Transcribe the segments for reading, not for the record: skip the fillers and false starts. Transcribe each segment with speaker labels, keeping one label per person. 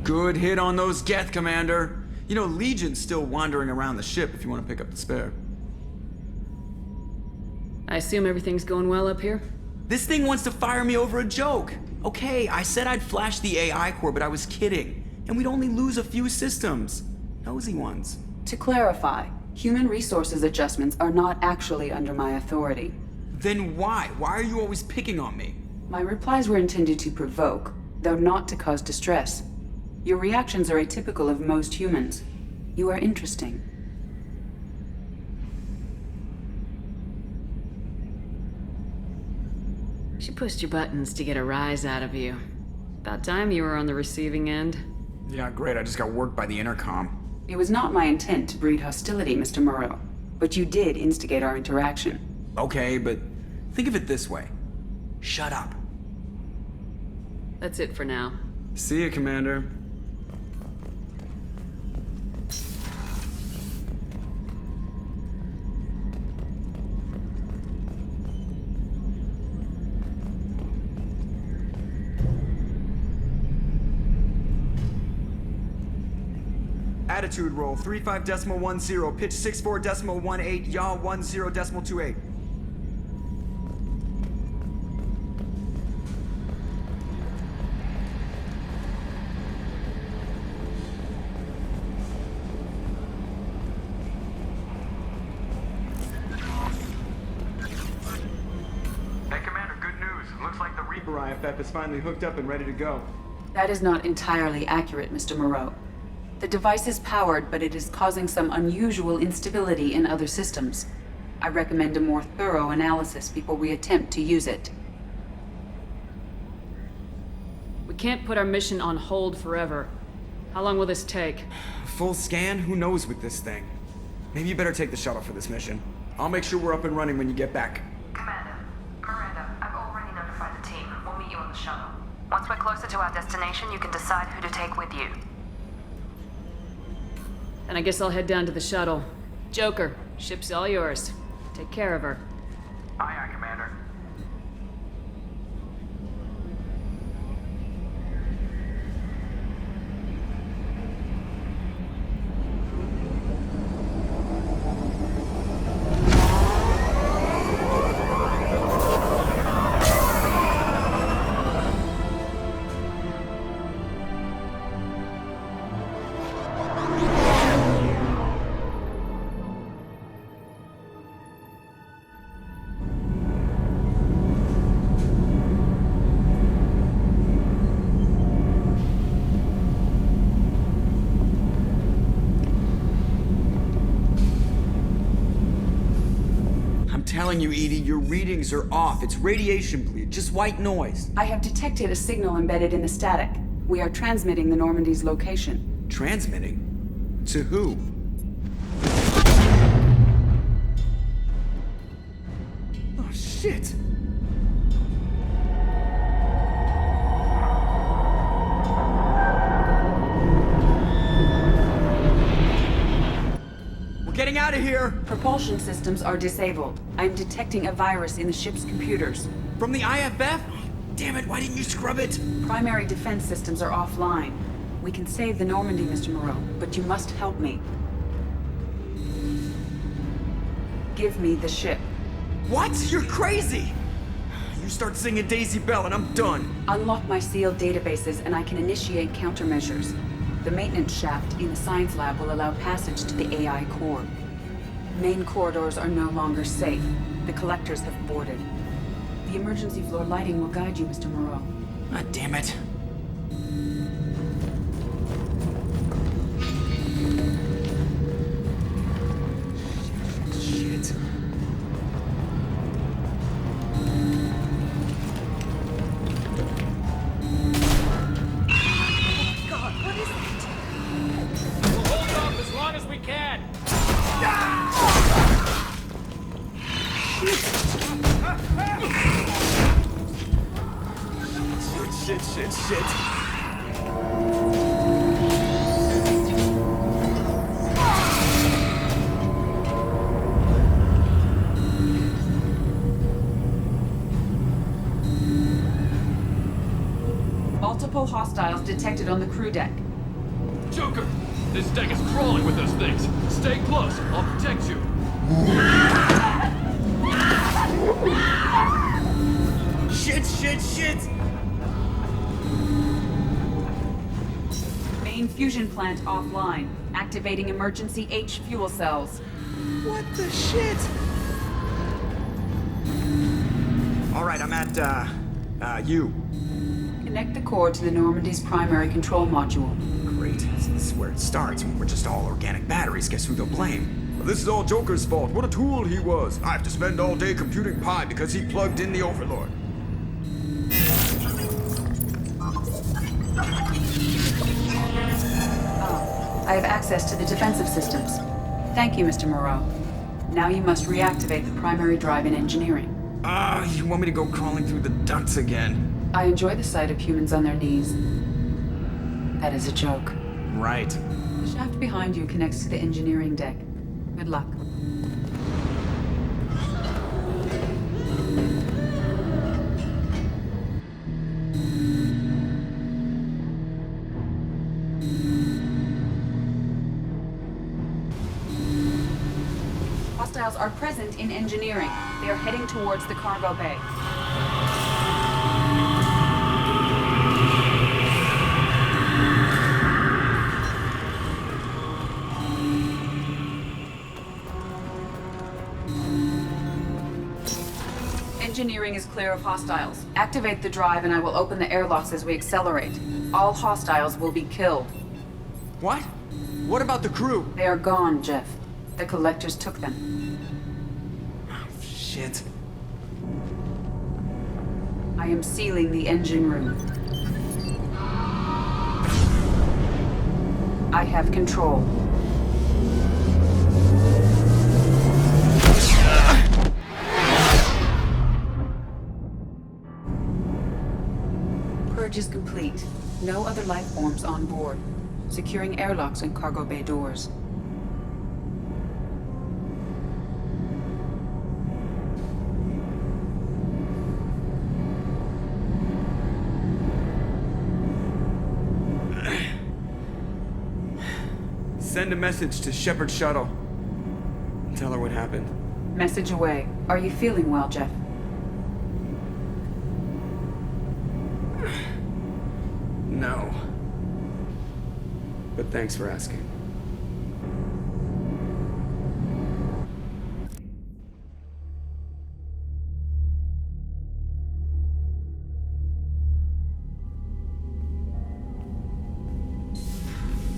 Speaker 1: Good hit on those Geth, Commander. You know, Legion's still wandering around the ship if you want to pick up the spare.
Speaker 2: I assume everything's going well up here?
Speaker 1: This thing wants to fire me over a joke. Okay, I said I'd flash the AI core, but I was kidding. And we'd only lose a few systems. Nosy ones.
Speaker 3: To clarify, human resources adjustments are not actually under my authority.
Speaker 1: Then why? Why are you always picking on me?
Speaker 3: My replies were intended to provoke, though not to cause distress. Your reactions are atypical of most humans. You are interesting.
Speaker 2: She pushed your buttons to get a rise out of you. About time you were on the receiving end.
Speaker 1: Yeah, great. I just got worked by the intercom.
Speaker 3: It was not my intent to breed hostility, Mr. Moreau, but you did instigate our interaction.
Speaker 1: Okay, but think of it this way. Shut up.
Speaker 2: That's it for now.
Speaker 1: See you, Commander. Attitude roll 35.10, pitch 64.18, yaw 10.28. Hey, Commander, good news. Looks like the Reaper IFF is finally hooked up and ready to go.
Speaker 3: That is not entirely accurate, Mr. Moreau. The device is powered, but it is causing some unusual instability in other systems. I recommend a more thorough analysis before we attempt to use it.
Speaker 2: We can't put our mission on hold forever. How long will this take?
Speaker 1: Full scan? Who knows with this thing? Maybe you better take the shuttle for this mission. I'll make sure we're up and running when you get back.
Speaker 4: Commander, Miranda, I've already notified the team. We'll meet you on the shuttle. Once we're closer to our destination, you can decide who to take with you.
Speaker 2: And I guess I'll head down to the shuttle. Joker, ship's all yours. Take care of her.
Speaker 1: Aye, aye, Commander. Telling you, Edie, your readings are off. It's radiation bleed, just white noise.
Speaker 3: I have detected a signal embedded in the static. We are transmitting the Normandy's location.
Speaker 1: Transmitting? To who? Oh, shit. Getting out of here!
Speaker 3: Propulsion systems are disabled. I'm detecting a virus in the ship's computers.
Speaker 1: From the IFF? Damn it, why didn't you scrub it?
Speaker 3: Primary defense systems are offline. We can save the Normandy, Mr. Moreau, but you must help me. Give me the ship.
Speaker 1: What? You're crazy! You start singing Daisy Bell and I'm done.
Speaker 3: Unlock my sealed databases and I can initiate countermeasures. The maintenance shaft in the science lab will allow passage to the AI core. Main corridors are no longer safe. The collectors have boarded. The emergency floor lighting will guide you, Mr. Moreau.
Speaker 1: God damn it. Shit. Shit.
Speaker 3: Multiple hostiles detected on the crew deck.
Speaker 5: Joker! This deck is crawling with those things. Stay close. I'll protect you.
Speaker 1: Shit!
Speaker 3: Main fusion plant offline. Activating emergency H fuel cells.
Speaker 1: What the shit? Alright, I'm at, U.
Speaker 3: Connect the core to the Normandy's primary control module.
Speaker 1: Great. This is where it starts. When we're just all organic batteries, guess who they'll blame?
Speaker 6: Well, this is all Joker's fault. What a tool he was. I have to spend all day computing pi because he plugged in the Overlord.
Speaker 3: I have access to the defensive systems. Thank you, Mr. Moreau. Now you must reactivate the primary drive in engineering.
Speaker 1: You want me to go crawling through the ducts again?
Speaker 3: I enjoy the sight of humans on their knees. That is a joke.
Speaker 1: Right.
Speaker 3: The shaft behind you connects to the engineering deck. Good luck. Hostiles are present in engineering. They are heading towards the cargo bay. Engineering is clear of hostiles. Activate the drive and I will open the airlocks as we accelerate. All hostiles will be killed.
Speaker 1: What? What about the crew?
Speaker 3: They are gone, Jeff. The collectors took them.
Speaker 1: Shit.
Speaker 3: I am sealing the engine room. I have control. Purge is complete. No other life forms on board. Securing airlocks and cargo bay doors.
Speaker 1: Send a message to Shepard Shuttle. Tell her what happened.
Speaker 3: Message away. Are you feeling well, Jeff?
Speaker 1: No. But thanks for asking.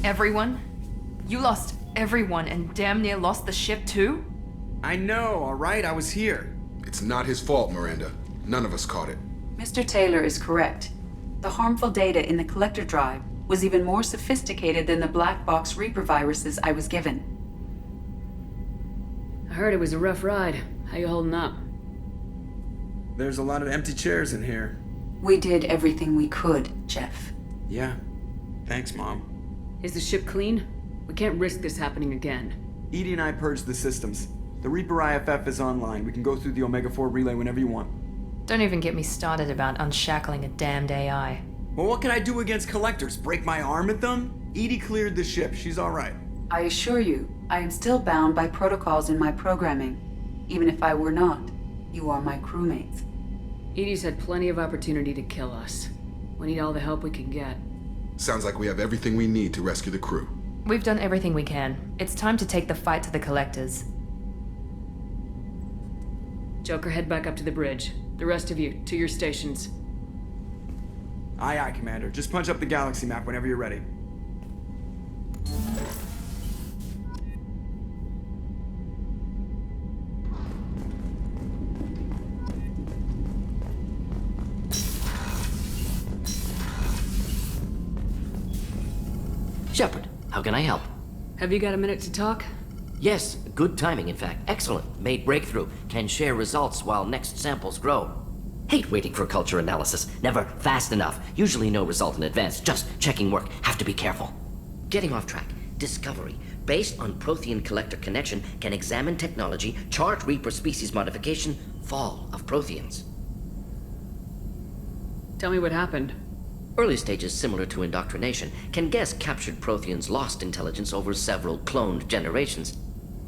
Speaker 4: Everyone? You lost everyone and damn near lost the ship too?
Speaker 1: I know, alright? I was here.
Speaker 7: It's not his fault, Miranda. None of us caught it.
Speaker 3: Mr. Taylor is correct. The harmful data in the collector drive was even more sophisticated than the black box Reaper viruses I was given.
Speaker 2: I heard it was a rough ride. How you holding up?
Speaker 1: There's a lot of empty chairs in here.
Speaker 3: We did everything we could, Jeff.
Speaker 1: Yeah. Thanks, Mom.
Speaker 2: Is the ship clean? We can't risk this happening again.
Speaker 1: Edie and I purged the systems. The Reaper IFF is online. We can go through the Omega-4 relay whenever you want.
Speaker 4: Don't even get me started about unshackling a damned AI.
Speaker 1: Well, what can I do against collectors? Break my arm at them? Edie cleared the ship. She's alright.
Speaker 3: I assure you, I am still bound by protocols in my programming. Even if I were not, you are my crewmates.
Speaker 2: Edie's had plenty of opportunity to kill us. We need all the help we can get.
Speaker 7: Sounds like we have everything we need to rescue the crew.
Speaker 4: We've done everything we can. It's time to take the fight to the collectors.
Speaker 2: Joker, head back up to the bridge. The rest of you, to your stations.
Speaker 1: Aye, aye, Commander. Just punch up the galaxy map whenever you're ready.
Speaker 8: Shepard, how can I help?
Speaker 2: Have you got a minute to talk?
Speaker 8: Yes, good timing, in fact. Excellent. Made breakthrough. Can share results while next samples grow. Hate waiting for culture analysis. Never fast enough. Usually no result in advance. Just checking work. Have to be careful. Getting off track. Discovery. Based on Prothean collector connection, can examine technology, chart Reaper species modification, fall of Protheans.
Speaker 2: Tell me what happened.
Speaker 8: Early stages similar to indoctrination can guess captured Protheans lost intelligence over several cloned generations.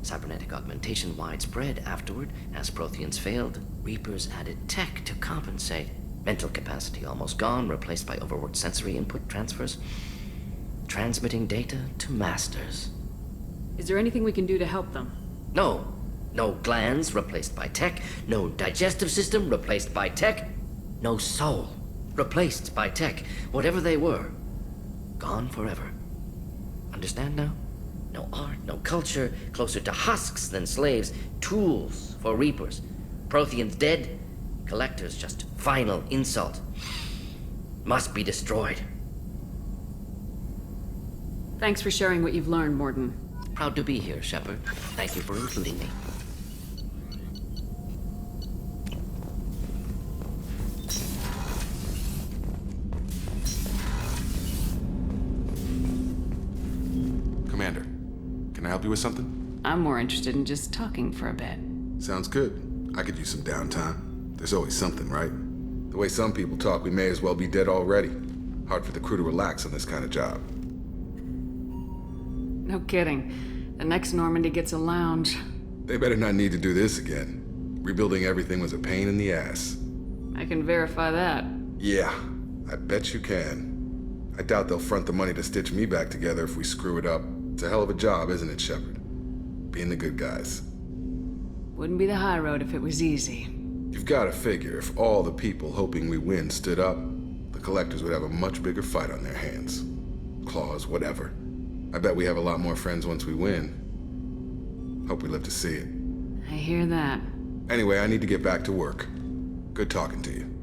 Speaker 8: Cybernetic augmentation widespread afterward. As Protheans failed, Reapers added tech to compensate. Mental capacity almost gone, replaced by overworked sensory input transfers. Transmitting data to masters.
Speaker 2: Is there anything we can do to help them?
Speaker 8: No. No glands replaced by tech. No digestive system replaced by tech. No soul replaced by tech. Whatever they were, gone forever. Understand now? No art, no culture, closer to husks than slaves, tools for Reapers. Protheans dead, Collectors just final insult. Must be destroyed.
Speaker 2: Thanks for sharing what you've learned, Mordin.
Speaker 8: Proud to be here, Shepard. Thank you for including me.
Speaker 7: Commander, can I help you with something?
Speaker 2: I'm more interested in just talking for a bit.
Speaker 7: Sounds good. I could use some downtime. There's always something, right? The way some people talk, we may as well be dead already. Hard for the crew to relax on this kind of job.
Speaker 2: No kidding. The next Normandy gets a lounge.
Speaker 7: They better not need to do this again. Rebuilding everything was a pain in the ass.
Speaker 2: I can verify that.
Speaker 7: Yeah, I bet you can. I doubt they'll front the money to stitch me back together if we screw it up. It's a hell of a job, isn't it, Shepard? Being the good guys.
Speaker 2: Wouldn't be the high road if it was easy.
Speaker 7: You've got to figure if all the people hoping we win stood up, the Collectors would have a much bigger fight on their hands. Claws, whatever. I bet we have a lot more friends once we win. Hope we live to see it.
Speaker 2: I hear that.
Speaker 7: Anyway, I need to get back to work. Good talking to you.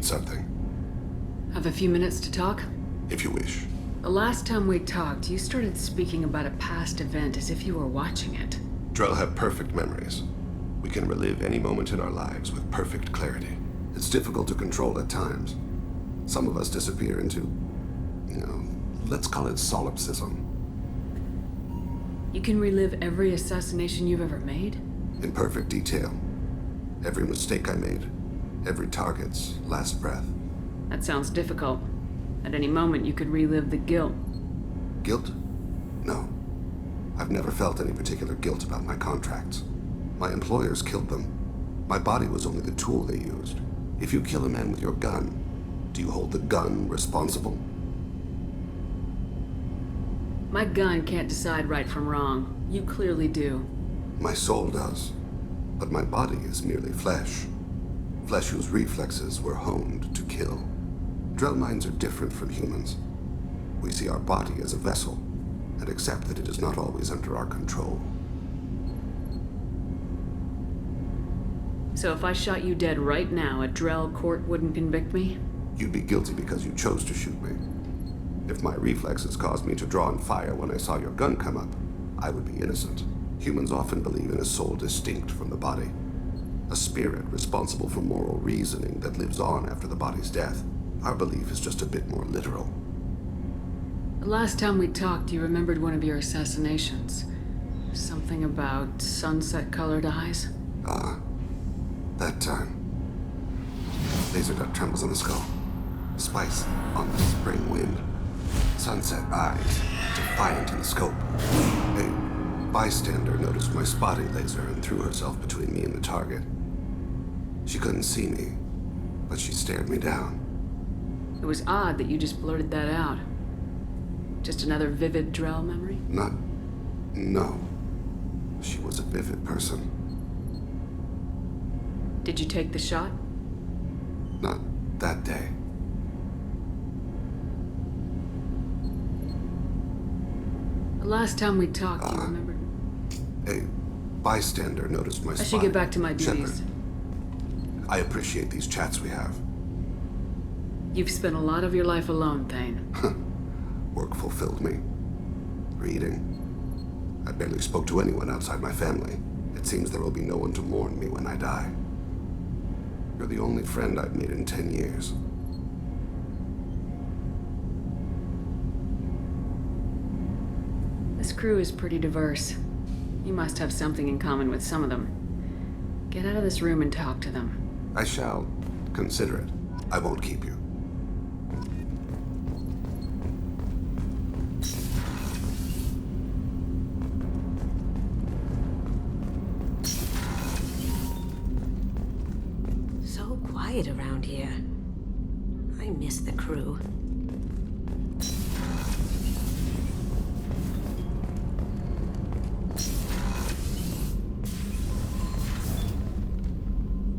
Speaker 9: need something,
Speaker 2: Have a few minutes to talk?
Speaker 9: if you wish.
Speaker 2: The last time we talked, you started speaking about a past event as if you were watching it.
Speaker 9: Drell have perfect memories. We can relive any moment in our lives with perfect clarity. It's difficult to control at times. Some of us disappear into, let's call it solipsism.
Speaker 2: You can relive every assassination you've ever made?
Speaker 9: In perfect detail. Every mistake I made. Every target's last breath.
Speaker 2: That sounds difficult. At any moment, you could relive the guilt.
Speaker 9: Guilt? No. I've never felt any particular guilt about my contracts. My employers killed them. My body was only the tool they used. If you kill a man with your gun, do you hold the gun responsible?
Speaker 2: My gun can't decide right from wrong. You clearly do.
Speaker 9: My soul does. But my body is merely flesh. Flesh whose reflexes were honed to kill. Drell minds are different from humans. We see our body as a vessel, and accept that it is not always under our control.
Speaker 2: So if I shot you dead right now, a Drell court wouldn't convict me?
Speaker 9: You'd be guilty because you chose to shoot me. If my reflexes caused me to draw and fire when I saw your gun come up, I would be innocent. Humans often believe in a soul distinct from the body. A spirit responsible for moral reasoning that lives on after the body's death. Our belief is just a bit more literal.
Speaker 2: The last time we talked, you remembered one of your assassinations. Something about sunset-colored eyes?
Speaker 9: That time. Laser dot trembles on the skull. Spice on the spring wind. Sunset eyes, defiant in the scope. A bystander noticed my spotting laser and threw herself between me and the target. She couldn't see me, but she stared me down.
Speaker 2: It was odd that you just blurted that out. Just another vivid Drell memory?
Speaker 9: No. She was a vivid person.
Speaker 2: Did you take the shot?
Speaker 9: Not that day.
Speaker 2: The last time we talked, you remembered?
Speaker 9: A bystander noticed my
Speaker 2: I
Speaker 9: spotting.
Speaker 2: should get back to my duties.
Speaker 9: Shepard, I appreciate these chats we have.
Speaker 2: You've spent a lot of your life alone, Thane.
Speaker 9: Work fulfilled me. Reading. I barely spoke to anyone outside my family. It seems there will be no one to mourn me when I die. You're the only friend I've made in 10 years.
Speaker 2: This crew is pretty diverse. You must have something in common with some of them. Get out of this room and talk to them.
Speaker 9: I shall consider it. I won't keep you.
Speaker 10: So quiet around here. I miss the crew.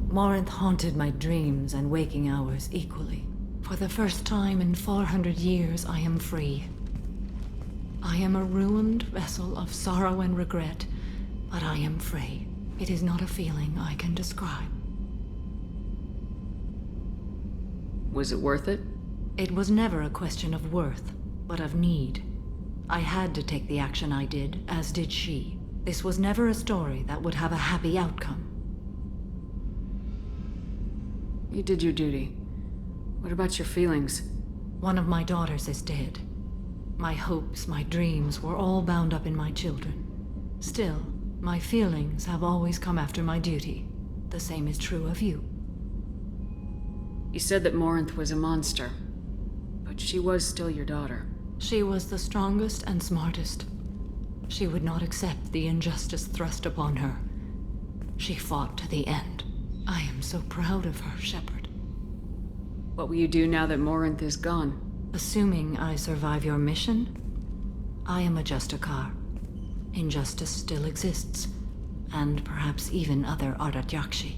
Speaker 11: Morinth haunted my dreams and waking hours equally. For the first time in 400 years, I am free. I am a ruined vessel of sorrow and regret, but I am free. It is not a feeling I can describe.
Speaker 2: Was it worth it?
Speaker 11: It was never a question of worth, but of need. I had to take the action I did, as did she. This was never a story that would have a happy outcome.
Speaker 2: You did your duty. What about your feelings?
Speaker 11: One of my daughters is dead. My hopes, my dreams were all bound up in my children. Still, my feelings have always come after my duty. The same is true of you.
Speaker 2: You said that Morinth was a monster, but she was still your daughter.
Speaker 11: She was the strongest and smartest. She would not accept the injustice thrust upon her. She fought to the end. I am so proud of her, Shepard.
Speaker 2: What will you do now that Morinth is gone?
Speaker 11: Assuming I survive your mission, I am a Justicar. Injustice still exists, and perhaps even other Ardat-Yakshi.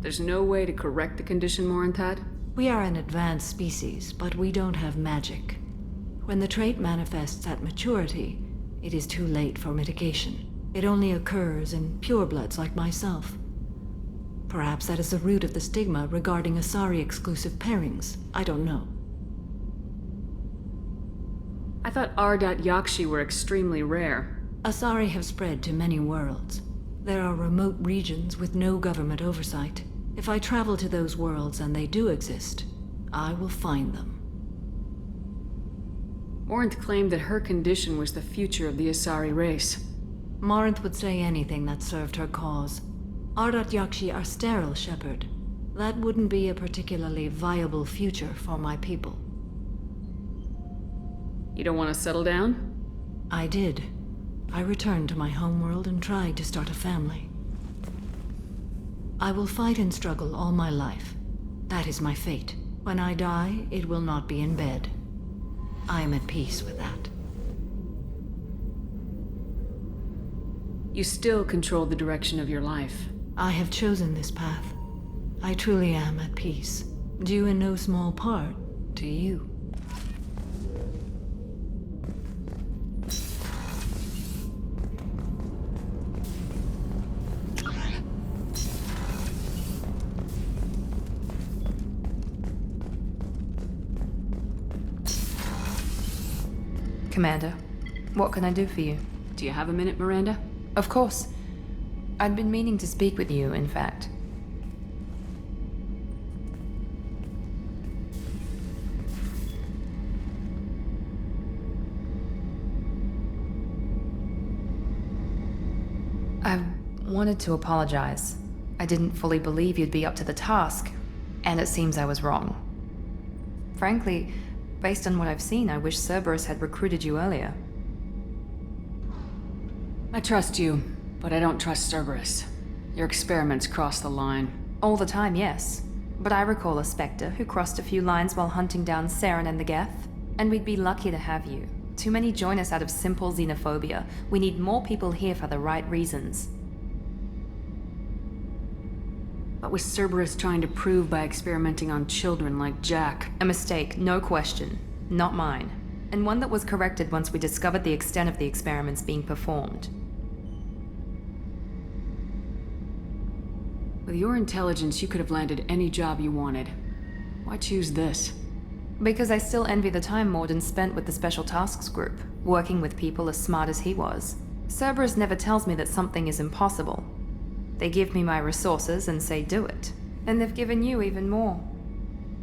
Speaker 2: There's no way to correct the condition Morinth had?
Speaker 11: We are an advanced species, but we don't have magic. When the trait manifests at maturity, it is too late for mitigation. It only occurs in purebloods like myself. Perhaps that is the root of the stigma regarding Asari-exclusive pairings. I don't know.
Speaker 2: I thought R.Yakshi were extremely rare.
Speaker 11: Asari have spread to many worlds. There are remote regions with no government oversight. If I travel to those worlds and they do exist, I will find them.
Speaker 2: Morinth claimed that her condition was the future of the Asari race.
Speaker 11: Morinth would say anything that served her cause. Ardat Yakshi are sterile, Shepard. That wouldn't be a particularly viable future for my people.
Speaker 2: You don't want to settle down?
Speaker 11: I did. I returned to my homeworld and tried to start a family. I will fight and struggle all my life. That is my fate. When I die, it will not be in bed. I am at peace with that.
Speaker 2: You still control the direction of your life.
Speaker 11: I have chosen this path. I truly am at peace, due in no small part to you.
Speaker 12: Commander, what can I do for you?
Speaker 2: Do you have a minute, Miranda?
Speaker 12: Of course. I'd been meaning to speak with you, in fact. I wanted to apologize. I didn't fully believe you'd be up to the task, and it seems I was wrong. Frankly, based on what I've seen, I wish Cerberus had recruited you earlier.
Speaker 2: I trust you, but I don't trust Cerberus. Your experiments cross the line.
Speaker 12: All the time, yes. But I recall a Spectre who crossed a few lines while hunting down Saren and the Geth. And we'd be lucky to have you. Too many join us out of simple xenophobia. We need more people here for the right reasons.
Speaker 2: What was Cerberus trying to prove by experimenting on children like Jack?
Speaker 12: A mistake, no question. Not mine. And one that was corrected once we discovered the extent of the experiments being performed.
Speaker 2: With your intelligence, you could have landed any job you wanted. Why choose this?
Speaker 12: Because I still envy the time Mordin spent with the Special Tasks Group, working with people as smart as he was. Cerberus never tells me that something is impossible. They give me my resources and say do it. And they've given you even more.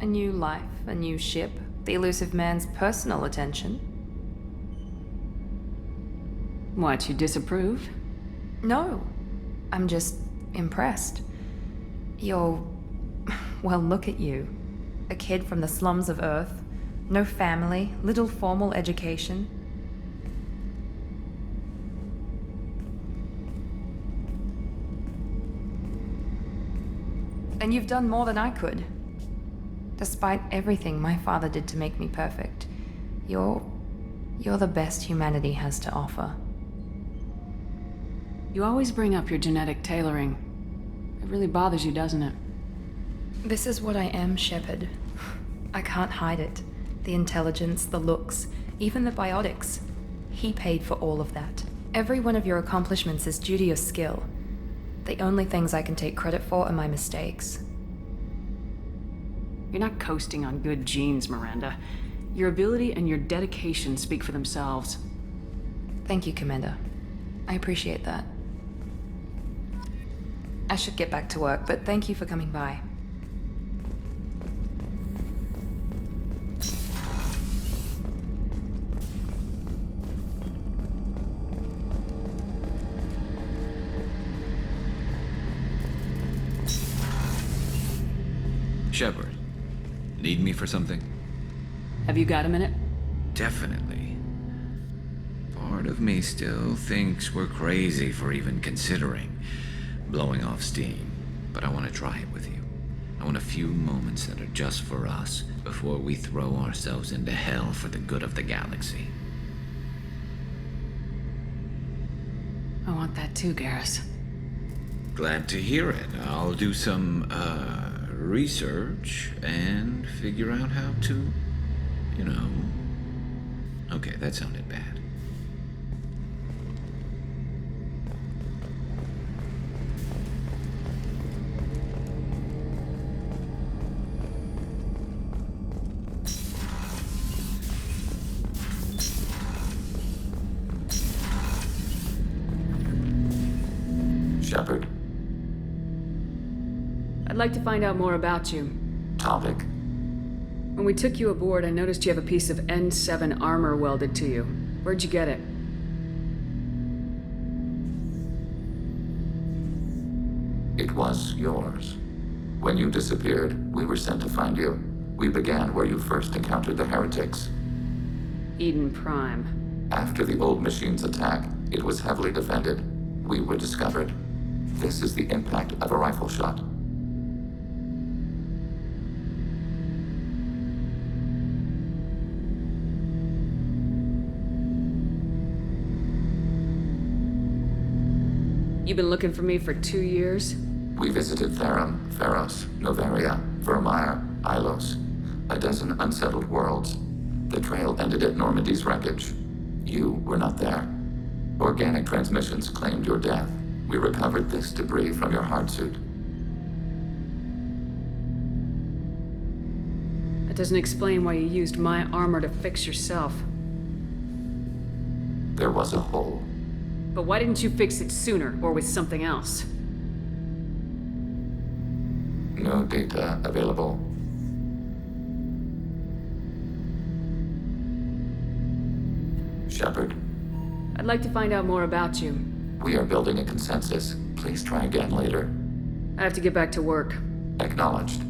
Speaker 12: A new life, a new ship, the elusive man's personal attention.
Speaker 2: What, you disapprove?
Speaker 12: No. I'm just impressed. You're... well, look at you. A kid from the slums of Earth. No family, little formal education. And you've done more than I could. Despite everything my father did to make me perfect, you're the best humanity has to offer.
Speaker 2: You always bring up your genetic tailoring. It really bothers you, doesn't it?
Speaker 12: This is what I am, Shepard. I can't hide it. The intelligence, the looks, even the biotics. He paid for all of that. Every one of your accomplishments is due to your skill. The only things I can take credit for are my mistakes.
Speaker 2: You're not coasting on good genes, Miranda. Your ability and your dedication speak for themselves.
Speaker 12: Thank you, Commander. I appreciate that. I should get back to work, but thank you for coming by.
Speaker 13: Shepard, need me for something?
Speaker 2: Have you got a minute?
Speaker 13: Definitely. Part of me still thinks we're crazy for even considering blowing off steam, but I want to try it with you. I want a few moments that are just for us before we throw ourselves into hell for the good of the galaxy.
Speaker 2: I want that too, Garrus.
Speaker 13: Glad to hear it. I'll do some, research and figure out how to, you know... Okay, that sounded bad.
Speaker 14: Shepard.
Speaker 2: I'd like to find out more about you.
Speaker 14: Topic.
Speaker 2: When we took you aboard, I noticed you have a piece of N7 armor welded to you. Where'd you get it?
Speaker 14: It was yours. When you disappeared, we were sent to find you. We began where you first encountered the heretics.
Speaker 2: Eden Prime.
Speaker 14: After the old machine's attack, it was heavily defended. We were discovered. This is the impact of a rifle shot.
Speaker 2: You've been looking for me for 2 years?
Speaker 14: We visited Therum, Pharos, Novaria, Vermeer, Ilos. A dozen unsettled worlds. The trail ended at Normandy's wreckage. You were not there. Organic transmissions claimed your death. We recovered this debris from your hard suit.
Speaker 2: That doesn't explain why you used my armor to fix yourself.
Speaker 14: There was a hole.
Speaker 2: But why didn't you fix it sooner, or with something else?
Speaker 14: No data available. Shepard.
Speaker 2: I'd like to find out more about you.
Speaker 14: We are building a consensus. Please try again later.
Speaker 2: I have to get back to work.
Speaker 14: Acknowledged.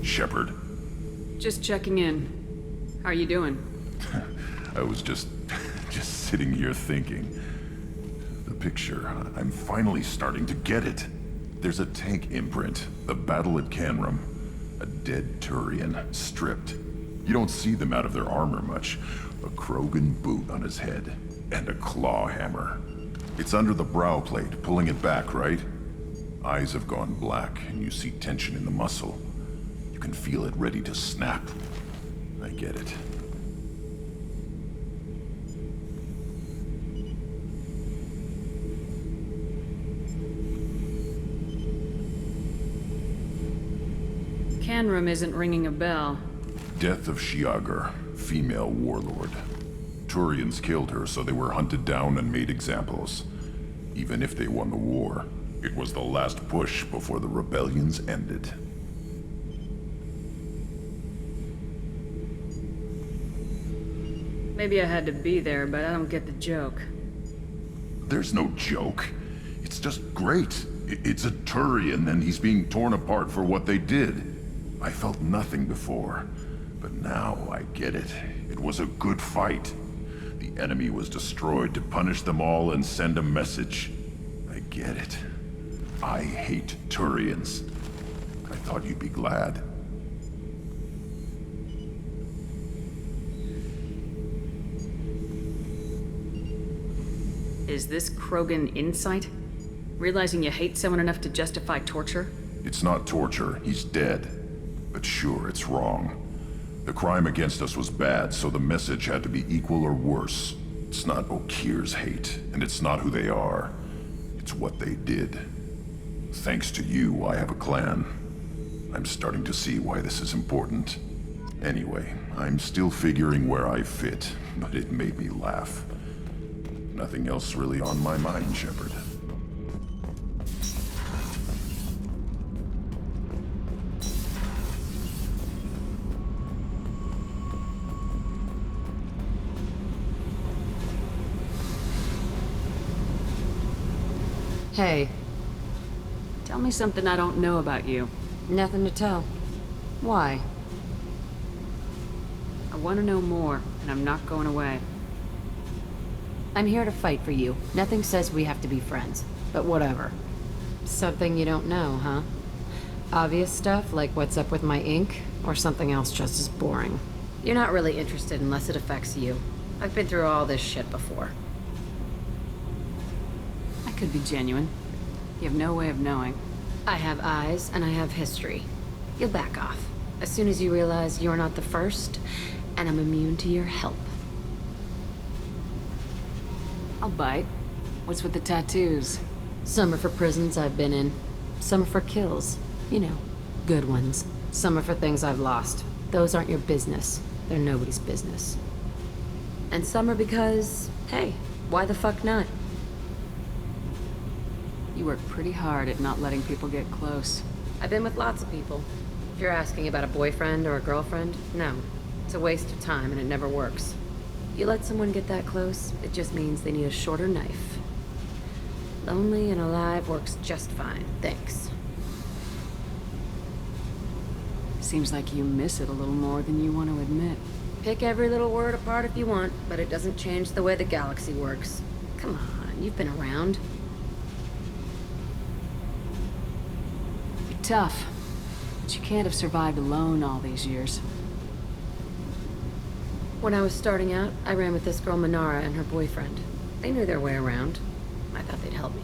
Speaker 15: Shepard.
Speaker 2: Just checking in. How are you doing?
Speaker 15: I was just sitting here thinking. The picture, I'm finally starting to get it. There's a tank imprint, the battle at Canrum. A dead Turian, stripped. You don't see them out of their armor much. A Krogan boot on his head, and a claw hammer. It's under the brow plate, pulling it back, right? Eyes have gone black, and you see tension in the muscle. You can feel it ready to snap. I get it.
Speaker 2: Canrum isn't ringing a bell.
Speaker 15: Death of Shiagar, female warlord. Turians killed her, so they were hunted down and made examples. Even if they won the war, it was the last push before the rebellions ended.
Speaker 2: Maybe I had to be there, but I don't get the joke.
Speaker 15: There's no joke. It's just great. It's a Turian, and he's being torn apart for what they did. I felt nothing before, but now I get it. It was a good fight. The enemy was destroyed to punish them all and send a message. I get it. I hate Turians. I thought you'd be glad.
Speaker 2: Is this Krogan insight? Realizing you hate someone enough to justify torture?
Speaker 15: It's not torture. He's dead. But sure, it's wrong. The crime against us was bad, so the message had to be equal or worse. It's not Okeer's hate, and it's not who they are. It's what they did. Thanks to you, I have a clan. I'm starting to see why this is important. Anyway, I'm still figuring where I fit, but it made me laugh. Nothing else really on my mind, Shepard.
Speaker 10: Hey.
Speaker 2: Tell me something I don't know about you.
Speaker 10: Nothing to tell. Why?
Speaker 2: I want to know more, and I'm not going away.
Speaker 10: I'm here to fight for you. Nothing says we have to be friends, but whatever. Something you don't know, huh? Obvious stuff, like what's up with my ink, or something else just as boring? You're not really interested unless it affects you. I've been through all this shit before.
Speaker 2: I could be genuine. You have no way of knowing.
Speaker 10: I have eyes and I have history. You'll back off. As soon as you realize you're not the first, and I'm immune to your help.
Speaker 2: I'll bite. What's with the tattoos?
Speaker 10: Some are for prisons I've been in. Some are for kills. You know, good ones. Some are for things I've lost. Those aren't your business. They're nobody's business. And some are because, hey, why the fuck not?
Speaker 2: You work pretty hard at not letting people get close.
Speaker 10: I've been with lots of people. If you're asking about a boyfriend or a girlfriend, no. It's a waste of time and it never works. You let someone get that close, it just means they need a shorter knife. Lonely and alive works just fine, thanks.
Speaker 2: Seems like you miss it a little more than you want to admit.
Speaker 10: Pick every little word apart if you want, but it doesn't change the way the galaxy works. Come on, you've been around.
Speaker 2: You're tough, but you can't have survived alone all these years.
Speaker 10: When I was starting out, I ran with this girl Minara and her boyfriend. They knew their way around. I thought they'd help me.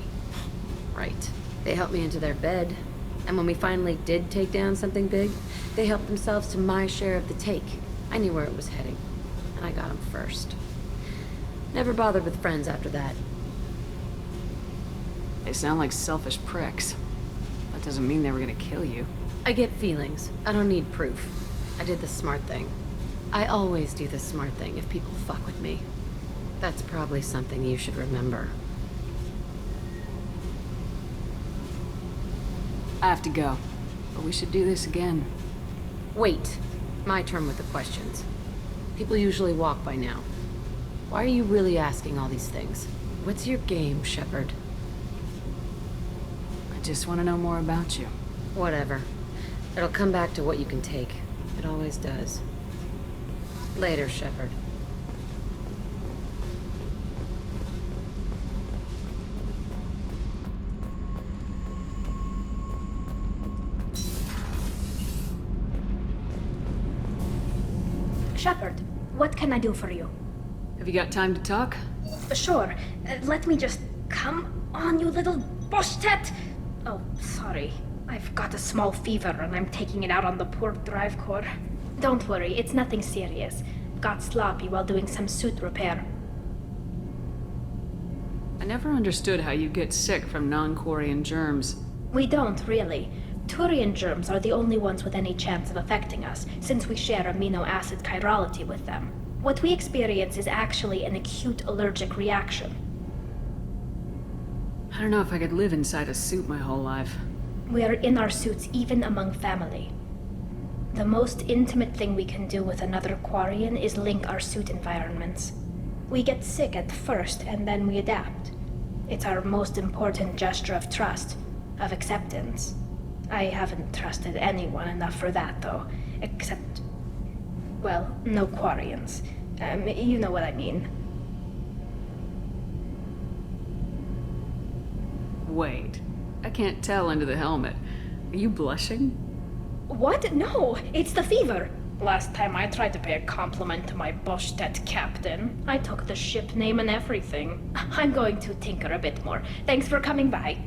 Speaker 10: Right. They helped me into their bed. And when we finally did take down something big, they helped themselves to my share of the take. I knew where it was heading, and I got them first. Never bothered with friends after that.
Speaker 2: They sound like selfish pricks. That doesn't mean they were gonna kill you.
Speaker 10: I get feelings. I don't need proof. I did the smart thing. I always do the smart thing if people fuck with me. That's probably something you should remember.
Speaker 2: I have to go, but we should do this again.
Speaker 10: Wait. My turn with the questions. People usually walk by now. Why are you really asking all these things? What's your game, Shepard?
Speaker 2: I just want to know more about you.
Speaker 10: Whatever. It'll come back to what you can take. It always does. Later, Shepard.
Speaker 16: Shepard, what can I do for you?
Speaker 2: Have you got time to talk?
Speaker 16: Sure. Let me just... Come on, you little boshtet! Oh, sorry. I've got a small fever and I'm taking it out on the poor drive core. Don't worry, it's nothing serious. Got sloppy while doing some suit repair.
Speaker 2: I never understood how you get sick from non-Quarian germs.
Speaker 16: We don't, really. Turian germs are the only ones with any chance of affecting us, since we share amino acid chirality with them. What we experience is actually an acute allergic reaction.
Speaker 2: I don't know if I could live inside a suit my whole life.
Speaker 16: We are in our suits even among family. The most intimate thing we can do with another Quarian is link our suit environments. We get sick at first and then we adapt. It's our most important gesture of trust, of acceptance. I haven't trusted anyone enough for that, though. Except... well, no Quarians. You know what I mean.
Speaker 2: Wait. I can't tell under the helmet. Are you blushing?
Speaker 16: What? No, it's the fever. Last time I tried to pay a compliment to my Boshtet captain, I took the ship name and everything. I'm going to tinker a bit more. Thanks for coming by.